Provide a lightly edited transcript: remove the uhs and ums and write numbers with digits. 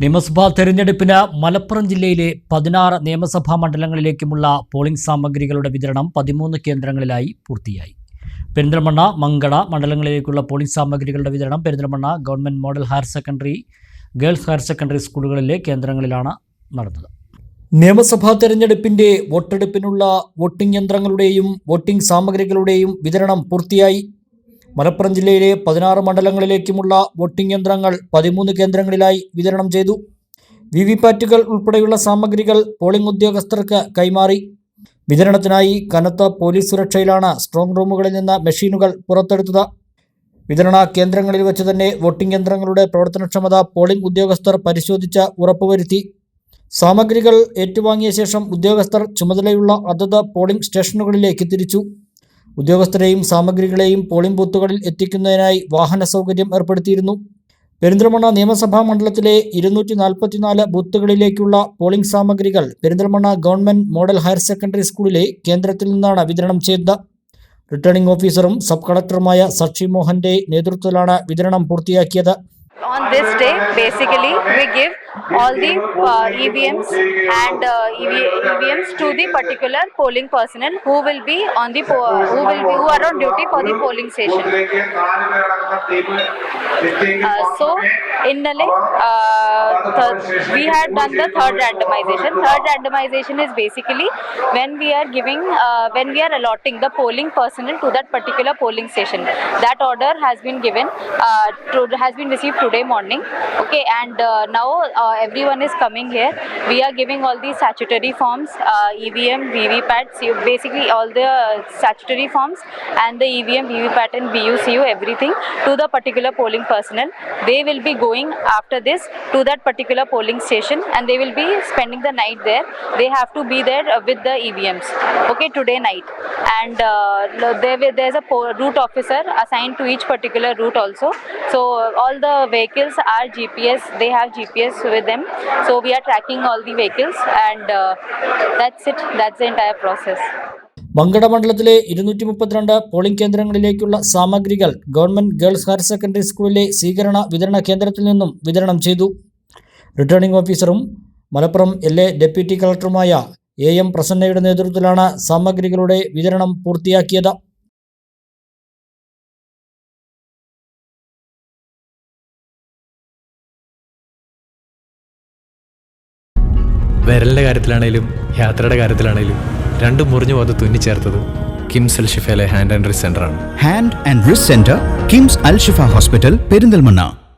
നിയമസഭാ തെരഞ്ഞെടുപ്പിന് മലപ്പുറം ജില്ലയിലെ 16 നിയമസഭാ മണ്ഡലങ്ങളിലേക്കുമുള്ള പോളിംഗ് സാമഗ്രികളുടെ വിതരണം 13 കേന്ദ്രങ്ങളിലായി പൂർത്തിയായി. പെരിന്തൽമണ്ണ, മങ്കട മണ്ഡലങ്ങളിലേക്കുള്ള പോളിംഗ് സാമഗ്രികളുടെ വിതരണം Perinthalmanna government model higher secondary, girls higher secondary സ്കൂളുകളിലെ കേന്ദ്രങ്ങളിലാണ് നടന്നത്. നിയമസഭാ തെരഞ്ഞെടുപ്പിന്റെ വോട്ടെടുപ്പിനുള്ള വോട്ടിംഗ് യന്ത്രങ്ങളുടെയും വോട്ടിംഗ് സാമഗ്രികളുടെയും വിതരണം പൂർത്തിയായി. മലപ്പുറം ജില്ലയിലെ 16 മണ്ഡലങ്ങളിലേക്കുമുള്ള വോട്ടിംഗ് യന്ത്രങ്ങൾ 13 കേന്ദ്രങ്ങളിലായി വിതരണം ചെയ്തു. വിവിപാറ്റുകൾ ഉൾപ്പെടെയുള്ള സാമഗ്രികൾ പോളിംഗ് ഉദ്യോഗസ്ഥർക്ക് കൈമാറി. വിതരണത്തിനായി കനത്ത പോലീസ് സുരക്ഷയിലാണ് സ്ട്രോങ് റൂമുകളിൽ നിന്ന് മെഷീനുകൾ പുറത്തെടുത്തത്. വിതരണ കേന്ദ്രങ്ങളിൽ വെച്ച് തന്നെ വോട്ടിംഗ് യന്ത്രങ്ങളുടെ പ്രവർത്തനക്ഷമത പോളിംഗ് ഉദ്യോഗസ്ഥർ പരിശോധിച്ച് ഉറപ്പുവരുത്തി. സാമഗ്രികൾ ഏറ്റുവാങ്ങിയ ശേഷം ഉദ്യോഗസ്ഥർ ചുമതലയുള്ള അതത് പോളിംഗ് സ്റ്റേഷനുകളിലേക്ക് തിരിച്ചു. ഉദ്യോഗസ്ഥരെയും സാമഗ്രികളെയും പോളിംഗ് ബൂത്തുകളിൽ എത്തിക്കുന്നതിനായി വാഹന സൗകര്യം ഏർപ്പെടുത്തിയിരുന്നു. പെരിന്തൽമണ്ണ നിയമസഭാ മണ്ഡലത്തിലെ 244 ബൂത്തുകളിലേക്കുള്ള പോളിംഗ് സാമഗ്രികൾ Perinthalmanna government model higher secondary സ്കൂളിലെ കേന്ദ്രത്തിൽ നിന്നാണ് വിതരണം ചെയ്തത്. റിട്ടേണിംഗ് ഓഫീസറും സബ് കളക്ടറുമായ സാക്ഷി മോഹന്റെ നേതൃത്വത്തിലാണ് വിതരണം പൂർത്തിയാക്കിയത്. On this day, basically, we give all the EVMs and EVMs to the particular polling personnel who will be on the who are on duty for the polling station. So, in Nale, we had done the third randomization. Third randomization is basically when we are allotting the polling personnel to that particular polling station. That order has been given, has been received today morning. Okay, and now everyone is coming here. We are giving all the statutory forms, EVM, VVPAT, basically all the statutory forms and the EVM, VVPAT and VUCU, everything to the particular polling personnel. They will be going after this to that particular polling station and they will be spending the night there. They have to be there with the EVMs. Okay, today night. And there's a route officer assigned to each particular route also. So all the vehicles are GPS, they have GPS with them, so we are tracking all the vehicles and that's it, that's the entire process. Mankada മണ്ഡലത്തിലെ 232 polling കേന്ദ്രങ്ങളിലേക്കുള്ള സാമഗ്രികൾ government girls higher secondary സ്കൂളിലെ സ്വീകരണ വിതരണ കേന്ദ്രത്തിൽ നിന്നും വിതരണം ചെയ്തു. Returning ഓഫീസറും മലപ്പുറം LA ഡെപ്യൂട്ടി കളക്ടറുമായ AM പ്രസന്നയുടെ നേതൃത്വത്തിലാണ് സാമഗ്രികളുടെ വിതരണം പൂർത്തിയാക്കിയത്. വിരലിൻ്റെ കാര്യത്തിലാണേലും യാത്രയുടെ കാര്യത്തിലാണേലും രണ്ടും മുറിഞ്ഞു പോകാതെ തുന്നിച്ചേർത്തത് കിംസ് അൽ ഷിഫയിലെ ഹാൻഡ് ആൻഡ് റിസ്റ്റ് സെൻ്ററാണ്. Hand and wrist centre, KIMS Al Shifa hospital, Perinthalmanna.